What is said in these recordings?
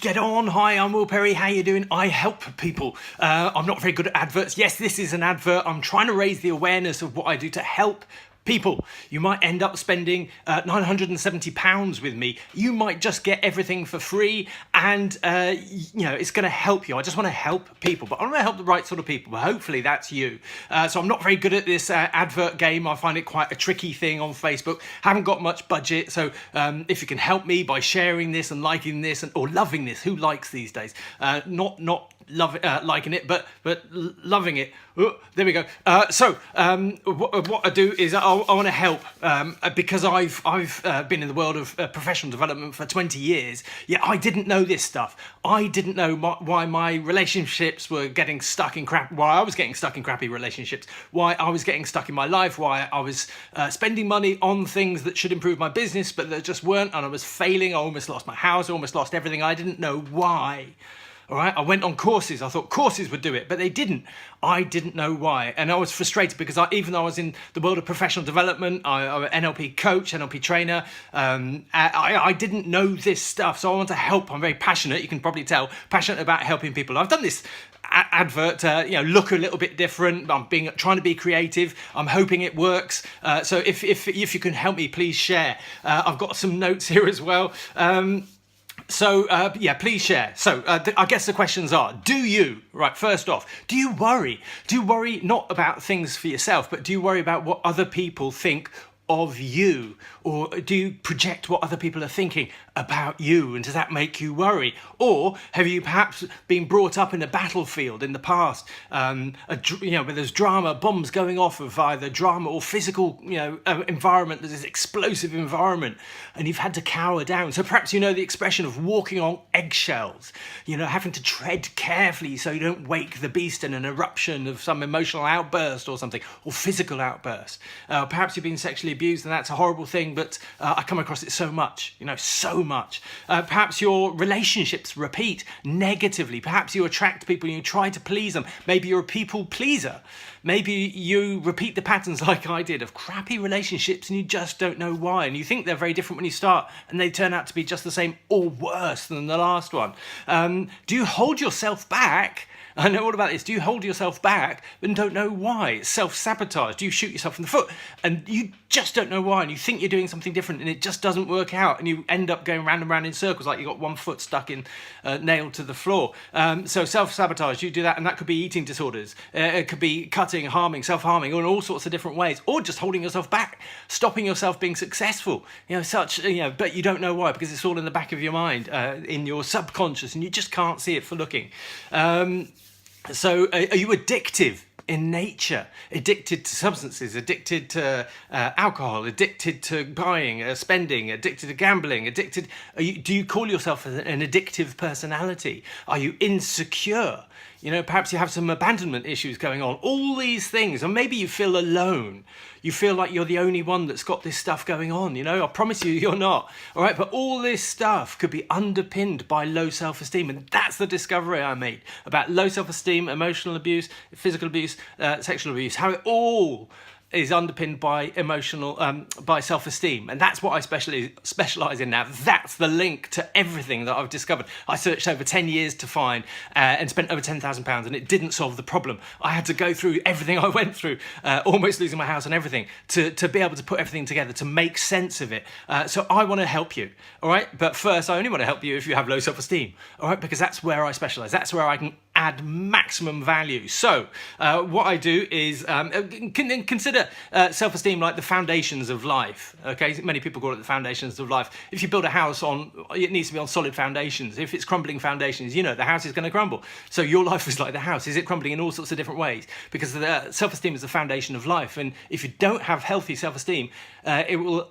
get on. Hi, I'm Will Perry. How you doing? I help people. I'm not very good at adverts. Yes, this is an advert. I'm trying to raise the awareness of what I do to help people. You might end up spending £970 with me. You might just get everything for free, and it's going to help you. I just want to help people, but I want to help the right sort of people. But hopefully that's you. So I'm not very good at this advert game. I find it quite a tricky thing on Facebook. Haven't got much budget, so if you can help me by sharing this and liking this or loving this. Who likes these days? Not liking it, but loving it. Oh, there we go. What I do is I want to help because I've been in the world of professional development for 20 years. Yeah, I didn't know this stuff. I didn't know why my relationships were getting stuck in crap. Why I was getting stuck in crappy relationships. Why I was getting stuck in my life. Why I was spending money on things that should improve my business, but that just weren't, and I was failing. I almost lost my house. I almost lost everything. I didn't know why. All right, I went on courses. I thought courses would do it, but they didn't. I didn't know why. And I was frustrated because even though I was in the world of professional development, I'm an NLP coach, NLP trainer, I didn't know this stuff. So I want to help. I'm very passionate. You can probably tell, passionate about helping people. I've done this advert, look a little bit different. I'm trying to be creative. I'm hoping it works. So if you can help me, please share. I've got some notes here as well. Please share. So I guess the questions are, first off, do you worry? Do you worry not about things for yourself, but do you worry about what other people think of you? Or do you project what other people are thinking about you, and does that make you worry? Or have you perhaps been brought up in a battlefield in the past, where there's drama, bombs going off of either drama or physical, environment, there's this explosive environment, and you've had to cower down. So perhaps you know the expression of walking on eggshells, having to tread carefully so you don't wake the beast in an eruption of some emotional outburst or something, or physical outburst. Perhaps you've been sexually abused, and that's a horrible thing, but I come across it so much, so much. Perhaps your relationships repeat negatively. Perhaps you attract people and you try to please them. Maybe you're a people pleaser. Maybe you repeat the patterns like I did of crappy relationships and you just don't know why. And you think they're very different when you start, and they turn out to be just the same or worse than the last one. Do you hold yourself back? I know all about this. Do you hold yourself back and don't know why? It's self-sabotage. Do you shoot yourself in the foot and you just don't know why, and you think you're doing something different and it just doesn't work out, and you end up going round and round in circles like you got one foot stuck in nailed to the floor? So self-sabotage, you do that, and that could be eating disorders. It could be cutting, harming, self-harming, or in all sorts of different ways, or just holding yourself back, stopping yourself being successful. But you don't know why, because it's all in the back of your mind, in your subconscious, and you just can't see it for looking. So are you addictive in nature? Addicted to substances, addicted to alcohol, addicted to buying, spending, addicted to gambling, do you call yourself an addictive personality? Are you insecure? Perhaps you have some abandonment issues going on. All these things, and maybe you feel alone. You feel like you're the only one that's got this stuff going on. I promise you, you're not. All right, but all this stuff could be underpinned by low self-esteem, and that's the discovery I made about low self-esteem, emotional abuse, physical abuse, sexual abuse. How it all is underpinned by by self-esteem, and that's what I specialize in now. That's the link to everything that I've discovered. I searched over 10 years to find and spent over £10,000, and it didn't solve the problem. I had to go through everything I went through, almost losing my house and everything, to be able to put everything together, to make sense of it. So I want to help you, all right? But first, I only want to help you if you have low self-esteem, all right? Because that's where I specialize. That's where I can add maximum value. So what I do is consider self-esteem like the foundations of life. Okay, many people call it the foundations of life. If you build a house it needs to be on solid foundations. If it's crumbling foundations, the house is going to crumble. So your life is like the house. Is it crumbling in all sorts of different ways? Because self-esteem is the foundation of life, and if you don't have healthy self-esteem, it will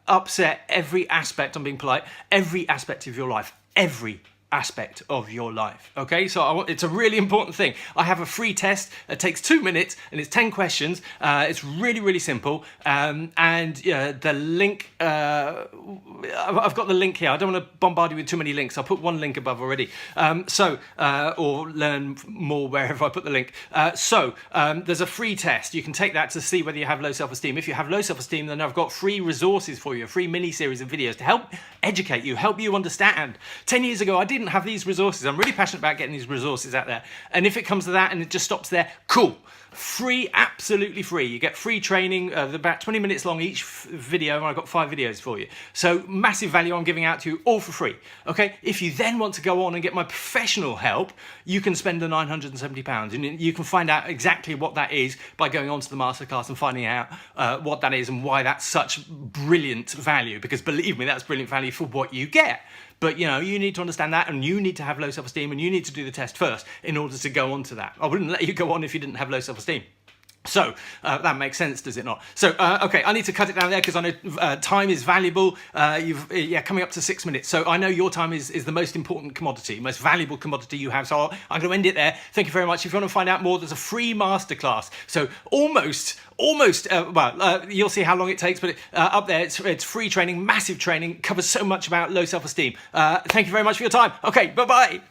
upset every aspect, I'm being polite, every aspect of your life, every aspect of your life. Okay, so it's a really important thing. I have a free test. It takes 2 minutes and it's 10 questions. It's really, really simple. The link, I've got the link here. I don't want to bombard you with too many links. I'll put one link above already. Or learn more wherever I put the link. There's a free test. You can take that to see whether you have low self-esteem. If you have low self-esteem, then I've got free resources for you, a free mini series of videos to help educate you, help you understand. 10 years ago, I didn't didn't have these resources, I'm really passionate about getting these resources out there. And if it comes to that and it just stops there, cool. Free, absolutely free. You get free training, about 20 minutes long each video, and I've got 5 videos for you. So massive value I'm giving out to you, all for free. Okay, if you then want to go on and get my professional help, you can spend the £970, and you can find out exactly what that is by going on to the masterclass and finding out what that is and why that's such brilliant value, because believe me, that's brilliant value for what you get. But you know, you need to understand that, and you need to have low self-esteem, and you need to do the test first in order to go on to that. I wouldn't let you go on if you didn't have low self-esteem. So that makes sense, does it not? So okay, I need to cut it down there because I know time is valuable. Coming up to 6 minutes. So I know your time is the most important commodity, most valuable commodity you have. So I'm going to end it there. Thank you very much. If you want to find out more, there's a free masterclass. So almost. You'll see how long it takes, but up there it's free training, massive training, covers so much about low self-esteem. Thank you very much for your time. Okay, bye-bye.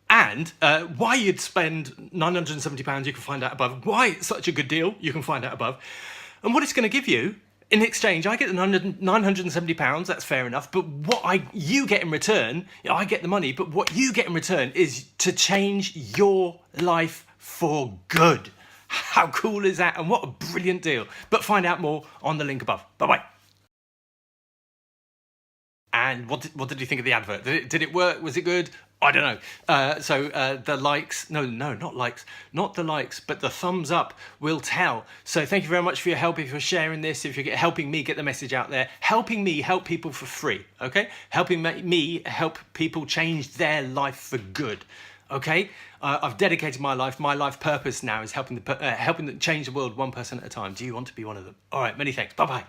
And why you'd spend £970, you can find out above. Why it's such a good deal, you can find out above. And what it's going to give you in exchange, I get the £970, that's fair enough. But what you get in return, I get the money, but what you get in return is to change your life for good. How cool is that? And what a brilliant deal. But find out more on the link above. Bye-bye. And what did you think of the advert? Did it work? Was it good? I don't know. The likes, not the likes, but the thumbs up will tell. So thank you very much for your help, if you're sharing this, if you're helping me get the message out there, helping me help people for free, okay? Helping me help people change their life for good, okay? I've dedicated my life purpose now is helping change the world one person at a time. Do you want to be one of them? All right, many thanks. Bye-bye.